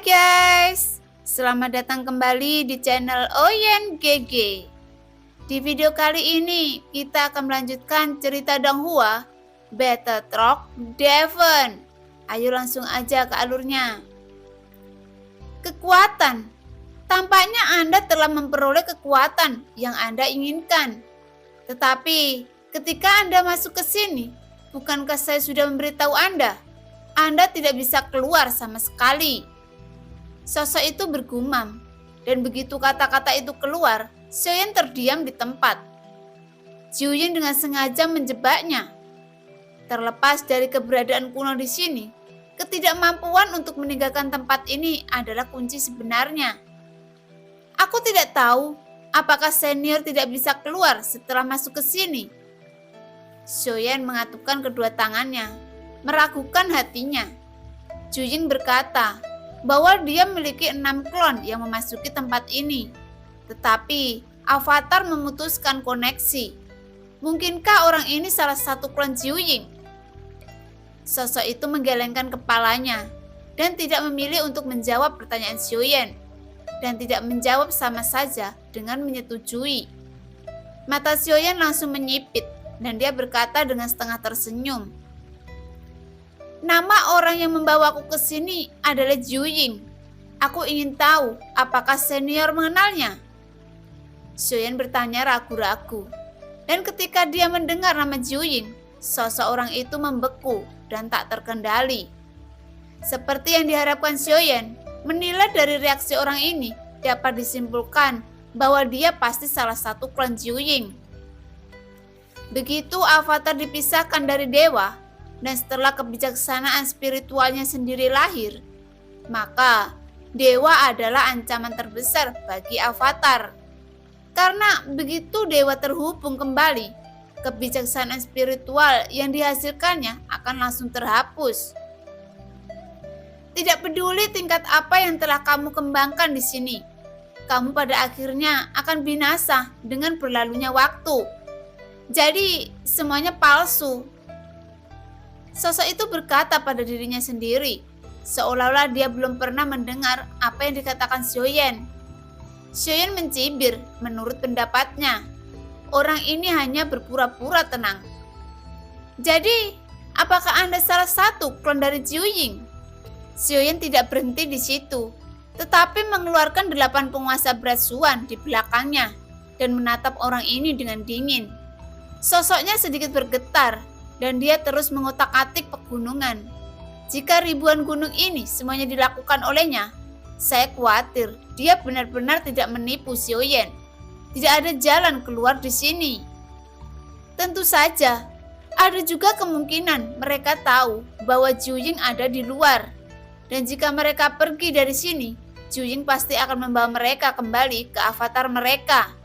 Hai guys, selamat datang kembali di channel Oyen GG. Di video kali ini kita akan melanjutkan cerita Donghua, Battle Truck Devon. Ayo langsung aja ke alurnya. Kekuatan. Tampaknya Anda telah memperoleh kekuatan yang Anda inginkan. Tetapi ketika Anda masuk ke sini, bukankah saya sudah memberitahu Anda? Anda tidak bisa keluar sama sekali. Sosok itu bergumam, dan begitu kata-kata itu keluar, Xiaoyan terdiam di tempat. Jiuying dengan sengaja menjebaknya. Terlepas dari keberadaan kuno di sini, ketidakmampuan untuk meninggalkan tempat ini adalah kunci sebenarnya. Aku tidak tahu apakah senior tidak bisa keluar setelah masuk ke sini. Xiaoyan mengatupkan kedua tangannya, meragukan hatinya. Jiuying berkata bahwa dia memiliki 6 klon yang memasuki tempat ini. Tetapi avatar memutuskan koneksi. Mungkinkah orang ini salah satu klon Jiuying? Sosok itu menggelengkan kepalanya dan tidak memilih untuk menjawab pertanyaan Xiaoyan, dan tidak menjawab sama saja dengan menyetujui. Mata Xiaoyan langsung menyipit dan dia berkata dengan setengah tersenyum, "Nama orang yang membawaku ke sini adalah Jiuying. Aku ingin tahu apakah senior mengenalnya." Xiaoyan bertanya ragu-ragu. Dan ketika dia mendengar nama Jiuying, sosok orang itu membeku dan tak terkendali. Seperti yang diharapkan Xiaoyan, menilai dari reaksi orang ini dapat disimpulkan bahwa dia pasti salah satu klon Jiuying. Begitu avatar dipisahkan dari dewa, dan setelah kebijaksanaan spiritualnya sendiri lahir, maka dewa adalah ancaman terbesar bagi avatar. Karena begitu dewa terhubung kembali, kebijaksanaan spiritual yang dihasilkannya akan langsung terhapus. Tidak peduli tingkat apa yang telah kamu kembangkan di sini, kamu pada akhirnya akan binasa dengan berlalunya waktu. Jadi semuanya palsu. Sosok itu berkata pada dirinya sendiri, seolah-olah dia belum pernah mendengar apa yang dikatakan Xiaoyan. Xiaoyan mencibir menurut pendapatnya. Orang ini hanya berpura-pura tenang. Jadi, apakah Anda salah satu klon dari Jiuying? Xiaoyan tidak berhenti di situ, tetapi mengeluarkan 8 penguasa berat Suan di belakangnya dan menatap orang ini dengan dingin. Sosoknya sedikit bergetar, dan dia terus mengotak-atik pegunungan. Jika ribuan gunung ini semuanya dilakukan olehnya, saya khawatir dia benar-benar tidak menipu Xiaoyan. Tidak ada jalan keluar di sini. Tentu saja, ada juga kemungkinan mereka tahu bahwa Jiuying ada di luar. Dan jika mereka pergi dari sini, Jiuying pasti akan membawa mereka kembali ke avatar mereka.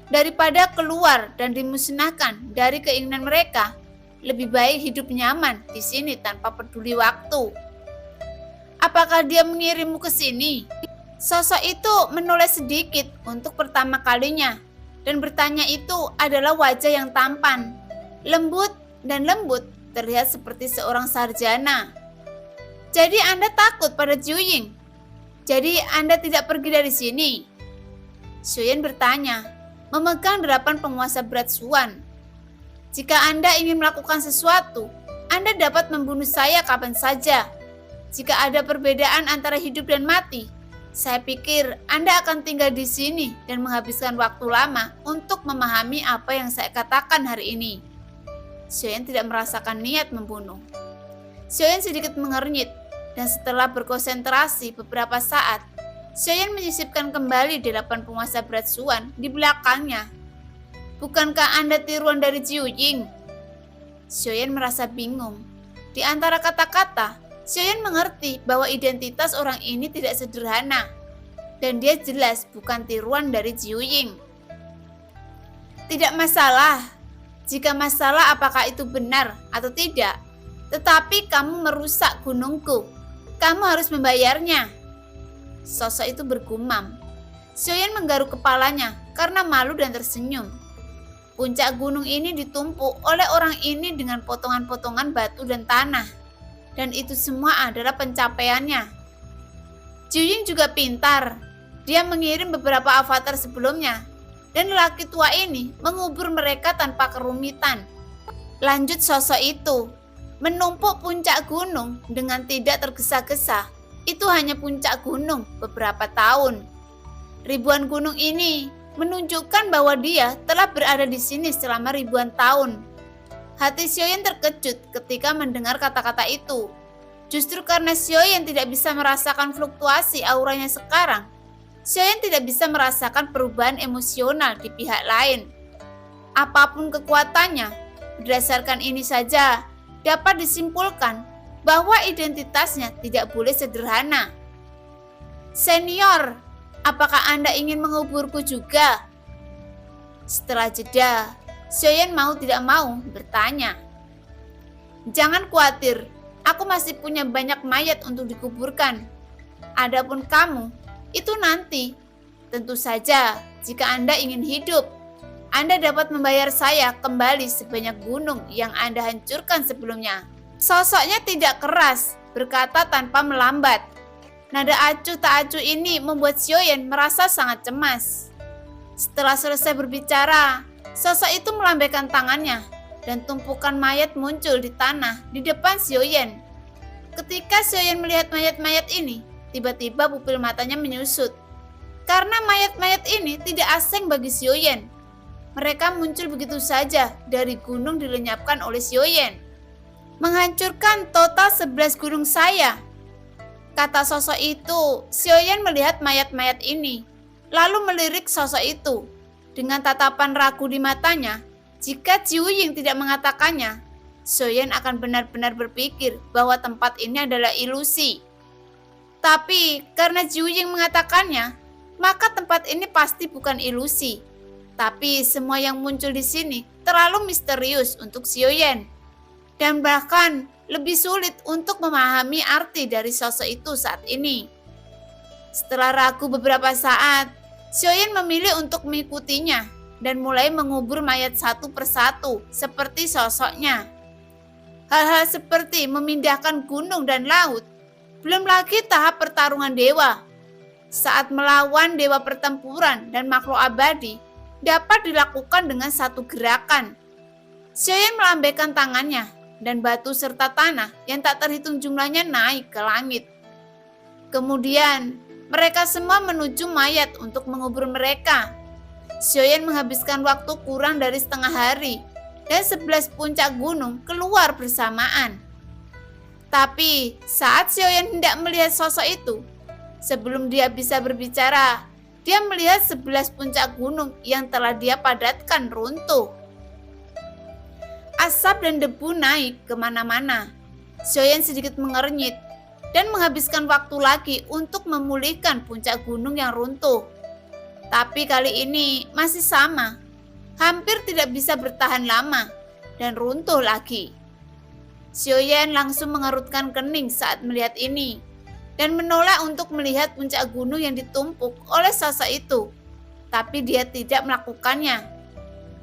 Daripada keluar dan dimusnahkan dari keinginan mereka, lebih baik hidup nyaman di sini tanpa peduli waktu. Apakah dia mengirimmu ke sini? Sosok itu menoleh sedikit untuk pertama kalinya, dan bertanya itu adalah wajah yang tampan, lembut terlihat seperti seorang sarjana. Jadi Anda takut pada Jiuying? Jadi Anda tidak pergi dari sini? Xiaoyan bertanya, memegang 8 penguasa berat Suan. Jika Anda ingin melakukan sesuatu, Anda dapat membunuh saya kapan saja. Jika ada perbedaan antara hidup dan mati, saya pikir Anda akan tinggal di sini dan menghabiskan waktu lama untuk memahami apa yang saya katakan hari ini. Xiaoyan tidak merasakan niat membunuh. Xiaoyan sedikit mengernyit, dan setelah berkonsentrasi beberapa saat, Xiaoyan menyisipkan kembali 8 penguasa berat Suan di belakangnya. Bukankah Anda tiruan dari Jiuying? Xiaoyan merasa bingung. Di antara kata-kata, Xiaoyan mengerti bahwa identitas orang ini tidak sederhana, dan dia jelas bukan tiruan dari Jiuying. Tidak masalah. Jika masalah apakah itu benar atau tidak, tetapi kamu merusak gunungku. Kamu harus membayarnya. Sosok itu bergumam. Xiaoyan menggaruk kepalanya karena malu dan tersenyum. Puncak gunung ini ditumpuk oleh orang ini dengan potongan-potongan batu dan tanah. Dan itu semua adalah pencapaiannya. Jiuying juga pintar. Dia mengirim beberapa avatar sebelumnya, dan lelaki tua ini mengubur mereka tanpa kerumitan. Lanjut sosok itu, menumpuk puncak gunung dengan tidak tergesa-gesa. Itu hanya puncak gunung beberapa tahun. Ribuan gunung ini menunjukkan bahwa dia telah berada di sini selama ribuan tahun. Hati Xiaoyan terkejut ketika mendengar kata-kata itu. Justru karena Xiaoyan tidak bisa merasakan fluktuasi auranya sekarang, Xiaoyan tidak bisa merasakan perubahan emosional di pihak lain. Apapun kekuatannya, berdasarkan ini saja dapat disimpulkan bahwa identitasnya tidak boleh sederhana. Senior, apakah Anda ingin menguburku juga? Setelah jeda, Xiaoyan mau tidak mau bertanya. Jangan khawatir, aku masih punya banyak mayat untuk dikuburkan. Adapun kamu, itu nanti. Tentu saja, jika Anda ingin hidup, Anda dapat membayar saya kembali sebanyak gunung yang Anda hancurkan sebelumnya. Sosoknya tidak keras, berkata tanpa melambat. Nada acuh tak acuh ini membuat Xiaoyan merasa sangat cemas. Setelah selesai berbicara, sosok itu melambaikan tangannya dan tumpukan mayat muncul di tanah di depan Xiaoyan. Ketika Xiaoyan melihat mayat-mayat ini, tiba-tiba pupil matanya menyusut. Karena mayat-mayat ini tidak asing bagi Xiaoyan. Mereka muncul begitu saja dari gunung dilenyapkan oleh Xiaoyan. Menghancurkan total 11 gunung saya. Kata sosok itu, Xiaoyan melihat mayat-mayat ini, lalu melirik sosok itu. Dengan tatapan ragu di matanya, jika Jiuying tidak mengatakannya, Xiaoyan akan benar-benar berpikir bahwa tempat ini adalah ilusi. Tapi karena Jiuying mengatakannya, maka tempat ini pasti bukan ilusi. Tapi semua yang muncul di sini terlalu misterius untuk Xiaoyan. Dan bahkan lebih sulit untuk memahami arti dari sosok itu saat ini. Setelah ragu beberapa saat, Xiaoyan memilih untuk mengikutinya dan mulai mengubur mayat satu persatu seperti sosoknya. Hal-hal seperti memindahkan gunung dan laut, belum lagi tahap pertarungan dewa. Saat melawan dewa pertempuran dan makhluk abadi, dapat dilakukan dengan satu gerakan. Xiaoyan melambaikan tangannya, dan batu serta tanah yang tak terhitung jumlahnya naik ke langit. Kemudian, mereka semua menuju mayat untuk mengubur mereka. Xiaoyan menghabiskan waktu kurang dari setengah hari, dan 11 puncak gunung keluar bersamaan. Tapi, saat Xiaoyan hendak melihat sosok itu, sebelum dia bisa berbicara, dia melihat 11 puncak gunung yang telah dia padatkan runtuh. Asap dan debu naik kemana-mana. Xiaoyan sedikit mengernyit dan menghabiskan waktu lagi untuk memulihkan puncak gunung yang runtuh. Tapi kali ini masih sama, hampir tidak bisa bertahan lama dan runtuh lagi. Xiaoyan langsung mengerutkan kening saat melihat ini dan menolak untuk melihat puncak gunung yang ditumpuk oleh sosok itu. Tapi dia tidak melakukannya.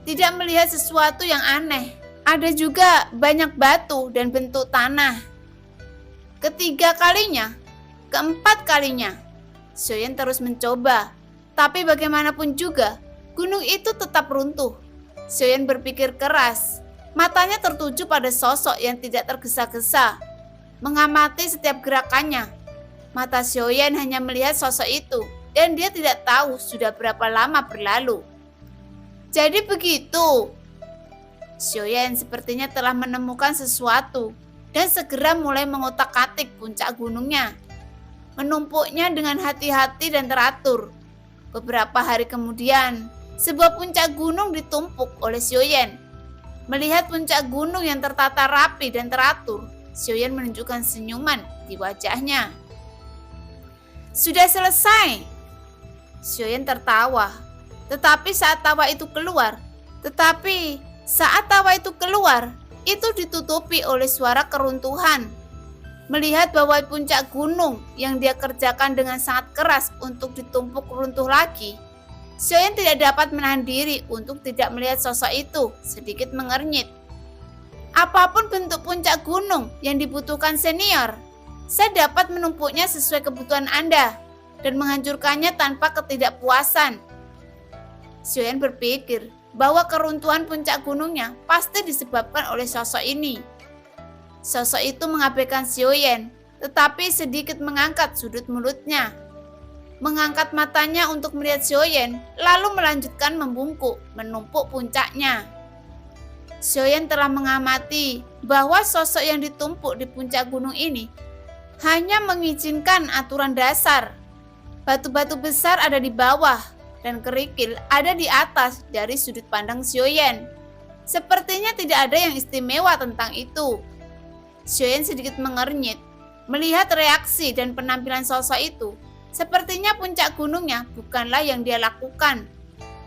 Tidak melihat sesuatu yang aneh. Ada juga banyak batu dan bentuk tanah. Ketiga kalinya, keempat kalinya, Xiaoyan terus mencoba. Tapi bagaimanapun juga, gunung itu tetap runtuh. Xiaoyan berpikir keras. Matanya tertuju pada sosok yang tidak tergesa-gesa. Mengamati setiap gerakannya. Mata Xiaoyan hanya melihat sosok itu, dan dia tidak tahu sudah berapa lama berlalu. Jadi begitu. Xiaoyan sepertinya telah menemukan sesuatu dan segera mulai mengotak-atik puncak gunungnya. Menumpuknya dengan hati-hati dan teratur. Beberapa hari kemudian, sebuah puncak gunung ditumpuk oleh Xiaoyan. Melihat puncak gunung yang tertata rapi dan teratur, Xiaoyan menunjukkan senyuman di wajahnya. Sudah selesai. Xiaoyan tertawa. Tetapi saat tawa itu keluar, itu ditutupi oleh suara keruntuhan. Melihat bahwa puncak gunung yang dia kerjakan dengan sangat keras untuk ditumpuk runtuh lagi, Xiaoyan tidak dapat menahan diri untuk tidak melihat sosok itu, sedikit mengernyit. Apapun bentuk puncak gunung yang dibutuhkan senior, saya dapat menumpuknya sesuai kebutuhan Anda. dan menghancurkannya tanpa ketidakpuasan. Xiaoyan berpikir bahwa keruntuhan puncak gunungnya pasti disebabkan oleh sosok ini. Sosok itu mengabaikan Xiaoyan, tetapi sedikit mengangkat sudut mulutnya. Mengangkat matanya untuk melihat Xiaoyan, lalu melanjutkan membungkuk, menumpuk puncaknya. Xiaoyan telah mengamati bahwa sosok yang ditumpuk di puncak gunung ini hanya mengizinkan aturan dasar. Batu-batu besar ada di bawah, dan kerikil ada di atas dari sudut pandang Xiaoyan. Sepertinya tidak ada yang istimewa tentang itu. Xiaoyan sedikit mengernyit, melihat reaksi dan penampilan sosok itu. Sepertinya puncak gunungnya bukanlah yang dia lakukan.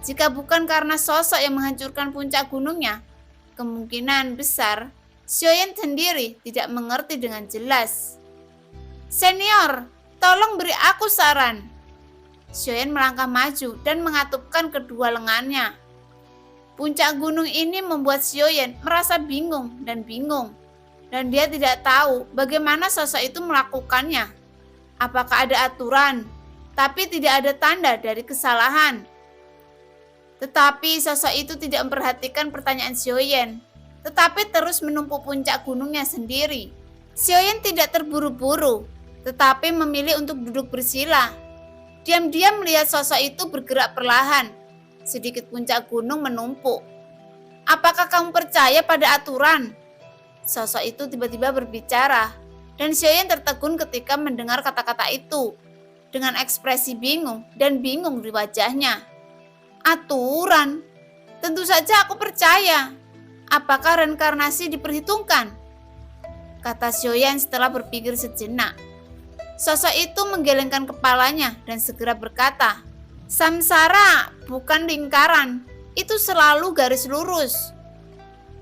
Jika bukan karena sosok yang menghancurkan puncak gunungnya, kemungkinan besar Xiaoyan sendiri tidak mengerti dengan jelas. "Senior, tolong beri aku saran." Xiaoyan melangkah maju dan mengatupkan kedua lengannya. Puncak gunung ini membuat Xiaoyan merasa bingung, dan dia tidak tahu bagaimana sosok itu melakukannya. Apakah ada aturan, tapi tidak ada tanda dari kesalahan. Tetapi sosok itu tidak memperhatikan pertanyaan Xiaoyan, tetapi terus menumpuk puncak gunungnya sendiri. Xiaoyan tidak terburu-buru, tetapi memilih untuk duduk bersila. Diam-diam melihat sosok itu bergerak perlahan. Sedikit puncak gunung menumpuk. "Apakah kamu percaya pada aturan?" Sosok itu tiba-tiba berbicara, dan Xiaoyan tertegun ketika mendengar kata-kata itu, dengan ekspresi bingung di wajahnya. "Aturan? Tentu saja aku percaya. Apakah reinkarnasi diperhitungkan?" kata Xiaoyan setelah berpikir sejenak. Sosok itu menggelengkan kepalanya dan segera berkata, "Samsara bukan lingkaran, itu selalu garis lurus.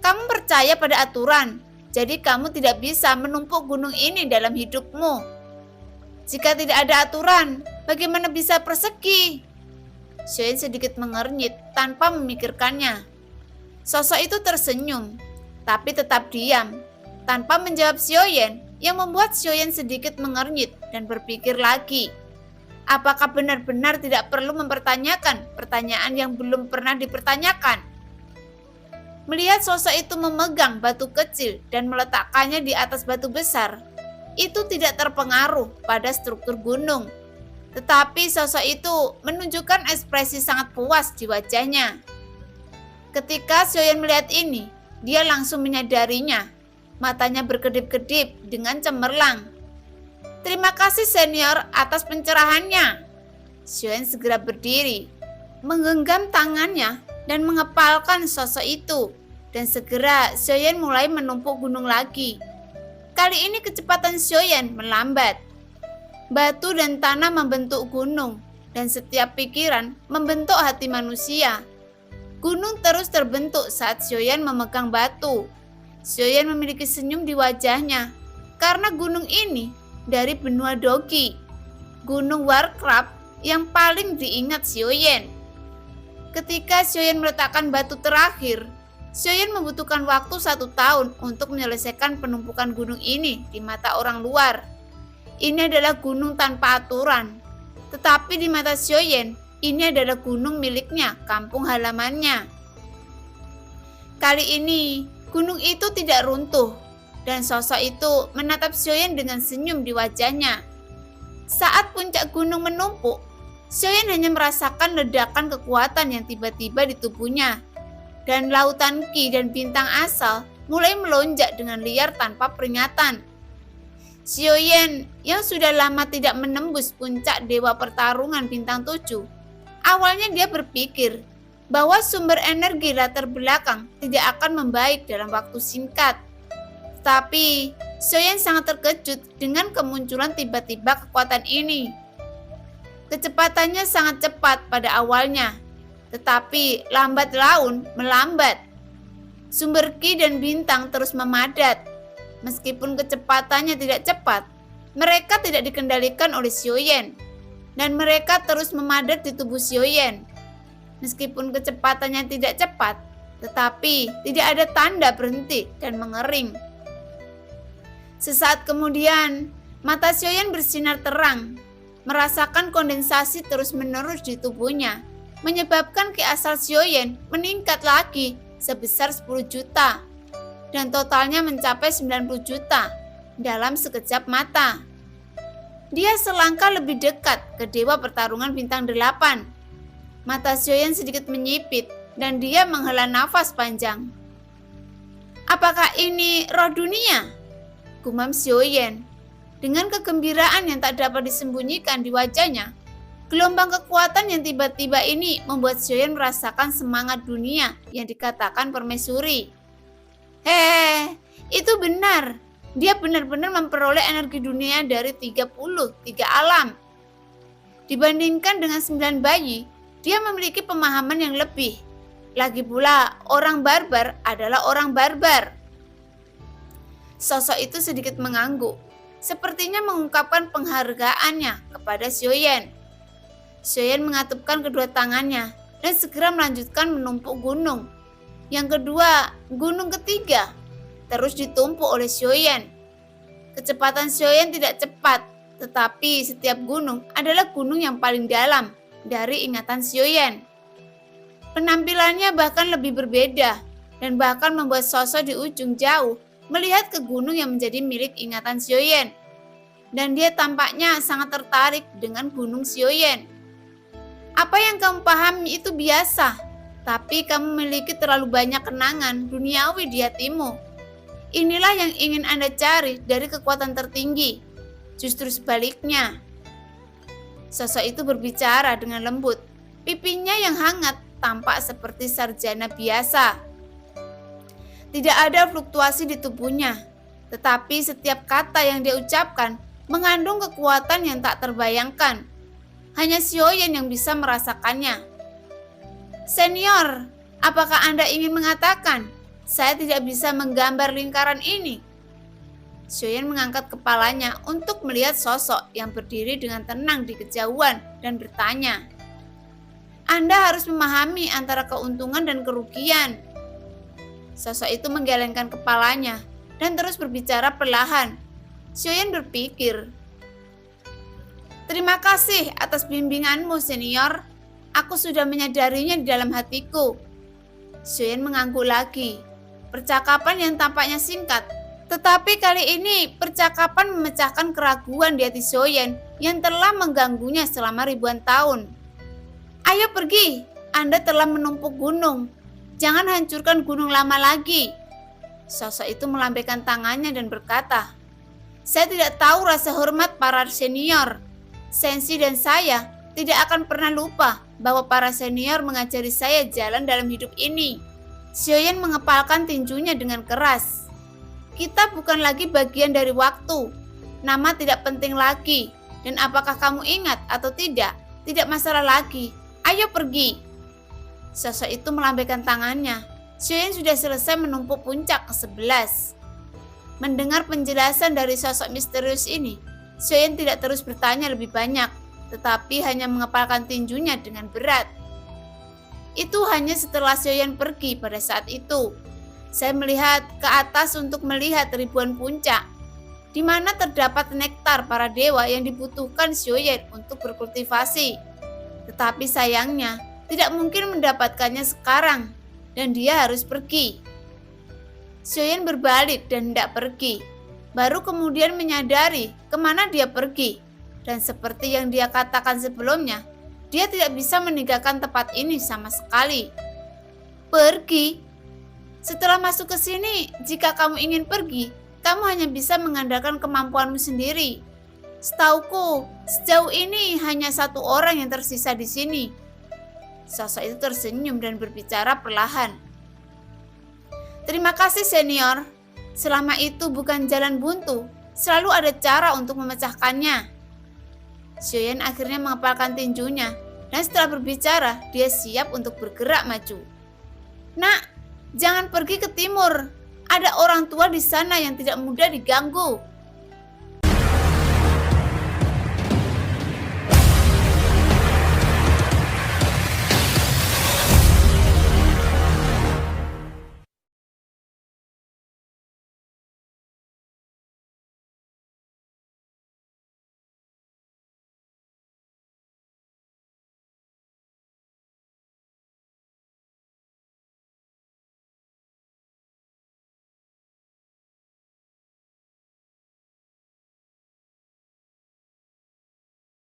Kamu percaya pada aturan, jadi kamu tidak bisa menumpuk gunung ini dalam hidupmu. Jika tidak ada aturan, bagaimana bisa persegi?" Xiaoyan sedikit mengernyit tanpa memikirkannya. Sosok itu tersenyum, tapi tetap diam, tanpa menjawab Xiaoyan, yang membuat Xiaoyan sedikit mengernyit dan berpikir lagi. Apakah benar-benar tidak perlu mempertanyakan pertanyaan yang belum pernah dipertanyakan? Melihat sosok itu memegang batu kecil dan meletakkannya di atas batu besar, itu tidak terpengaruh pada struktur gunung. Tetapi sosok itu menunjukkan ekspresi sangat puas di wajahnya. Ketika Xiaoyan melihat ini, dia langsung menyadarinya. Matanya berkedip-kedip dengan cemerlang. "Terima kasih senior atas pencerahannya." Xiaoyan segera berdiri, menggenggam tangannya dan mengepalkan sosok itu. Dan segera Xiaoyan mulai menumpuk gunung lagi. Kali ini kecepatan Xiaoyan melambat. Batu dan tanah membentuk gunung, dan setiap pikiran membentuk hati manusia. Gunung terus terbentuk saat Xiaoyan memegang batu. Xiaoyan memiliki senyum di wajahnya karena gunung ini dari benua Dogi, gunung Warcraft yang paling diingat Xiaoyan. Ketika Xiaoyan meletakkan batu terakhir, Xiaoyan membutuhkan waktu 1 tahun untuk menyelesaikan penumpukan gunung ini di mata orang luar. Ini adalah gunung tanpa aturan, tetapi di mata Xiaoyan, ini adalah gunung miliknya, kampung halamannya. Kali ini gunung itu tidak runtuh, dan sosok itu menatap Xiaoyan dengan senyum di wajahnya. Saat puncak gunung menumpuk, Xiaoyan hanya merasakan ledakan kekuatan yang tiba-tiba di tubuhnya, dan lautan Qi dan bintang asal mulai melonjak dengan liar tanpa peringatan. Xiaoyan yang sudah lama tidak menembus puncak dewa pertarungan bintang 7, awalnya dia berpikir bahwa sumber energi latar belakang tidak akan membaik dalam waktu singkat. Tapi Xiaoyan sangat terkejut dengan kemunculan tiba-tiba kekuatan ini. Kecepatannya sangat cepat pada awalnya, tetapi lambat laun melambat. Sumber Qi dan bintang terus memadat. Meskipun kecepatannya tidak cepat, mereka tidak dikendalikan oleh Xiaoyan, dan mereka terus memadat di tubuh Xiaoyan. Meskipun kecepatannya tidak cepat, tetapi tidak ada tanda berhenti dan mengering. Sesaat kemudian, mata Xiaoyan bersinar terang. merasakan kondensasi terus-menerus di tubuhnya, menyebabkan ki asal Xiaoyan meningkat lagi sebesar 10 juta, dan totalnya mencapai 90 juta dalam sekejap mata. Dia selangkah lebih dekat ke dewa pertarungan bintang 8. Mata Xiaoyan sedikit menyipit dan dia menghela nafas panjang. Apakah ini roh dunia? Gumam Xiaoyan. Dengan kegembiraan yang tak dapat disembunyikan di wajahnya, gelombang kekuatan yang tiba-tiba ini membuat Xiaoyan merasakan semangat dunia yang dikatakan permaisuri. Itu benar. Dia benar-benar memperoleh energi dunia dari 33 alam. Dibandingkan dengan 9 bayi, dia memiliki pemahaman yang lebih. Lagi pula, orang barbar adalah orang barbar. Sosok itu sedikit mengangguk, sepertinya mengungkapkan penghargaannya kepada Xiaoyan. Xiaoyan mengatupkan kedua tangannya dan segera melanjutkan menumpuk gunung. Yang kedua, gunung ketiga, terus ditumpuk oleh Xiaoyan. Kecepatan Xiaoyan tidak cepat, tetapi setiap gunung adalah gunung yang paling dalam dari ingatan Xiaoyan. Penampilannya bahkan lebih berbeda dan bahkan membuat sosok di ujung jauh melihat ke gunung yang menjadi milik ingatan Xiaoyan. Dan dia tampaknya sangat tertarik dengan gunung Xiaoyan. Apa yang kamu pahami itu biasa, tapi kamu memiliki terlalu banyak kenangan duniawi di hatimu. Inilah yang ingin Anda cari dari kekuatan tertinggi. Justru sebaliknya. Sosok itu berbicara dengan lembut. Pipinya yang hangat tampak seperti sarjana biasa. Tidak ada fluktuasi di tubuhnya, tetapi setiap kata yang dia ucapkan mengandung kekuatan yang tak terbayangkan. Hanya Xiaoyan yang bisa merasakannya. Senior, apakah Anda ingin mengatakan saya tidak bisa menggambar lingkaran ini? Xiaoyan mengangkat kepalanya untuk melihat sosok yang berdiri dengan tenang di kejauhan dan bertanya. Anda harus memahami antara keuntungan dan kerugian. Sosok itu menggelengkan kepalanya dan terus berbicara perlahan. Xiaoyan berpikir, terima kasih atas bimbinganmu, senior. Aku sudah menyadarinya di dalam hatiku. Xiaoyan mengangguk lagi. Percakapan yang tampaknya singkat, tetapi kali ini percakapan memecahkan keraguan di hati Xiaoyan yang telah mengganggunya selama ribuan tahun. Ayo pergi, Anda telah menumpuk gunung. Jangan hancurkan gunung lama lagi. Sosok itu melambaikan tangannya dan berkata, saya tidak tahu rasa hormat para senior. Sensi dan saya tidak akan pernah lupa bahwa para senior mengajari saya jalan dalam hidup ini. Xiaoyan mengepalkan tinjunya dengan keras. Kita bukan lagi bagian dari waktu. Nama tidak penting lagi. Dan apakah kamu ingat atau tidak masalah lagi. Ayo pergi. Sosok itu melambaikan tangannya. Xiaoyan sudah selesai menumpuk puncak ke-11. Mendengar penjelasan dari sosok misterius ini, Xiaoyan tidak terus bertanya lebih banyak, tetapi hanya mengepalkan tinjunya dengan berat. Itu hanya setelah Xiaoyan pergi pada saat itu. Saya melihat ke atas untuk melihat ribuan puncak, di mana terdapat nektar para dewa yang dibutuhkan Xiaoyan untuk berkultivasi. Tetapi sayangnya, tidak mungkin mendapatkannya sekarang, dan dia harus pergi. Xiaoyan berbalik dan hendak pergi, baru kemudian menyadari kemana dia pergi. Dan seperti yang dia katakan sebelumnya, dia tidak bisa meninggalkan tempat ini sama sekali. Pergi? Setelah masuk ke sini, jika kamu ingin pergi, kamu hanya bisa mengandalkan kemampuanmu sendiri. Setauku, sejauh ini hanya satu orang yang tersisa di sini. Sosok itu tersenyum dan berbicara perlahan. Terima kasih, senior. Selama itu bukan jalan buntu, selalu ada cara untuk memecahkannya. Xiaoyan akhirnya mengepalkan tinjunya, dan setelah berbicara, dia siap untuk bergerak maju. Nak, jangan pergi ke timur. Ada orang tua di sana yang tidak mudah diganggu.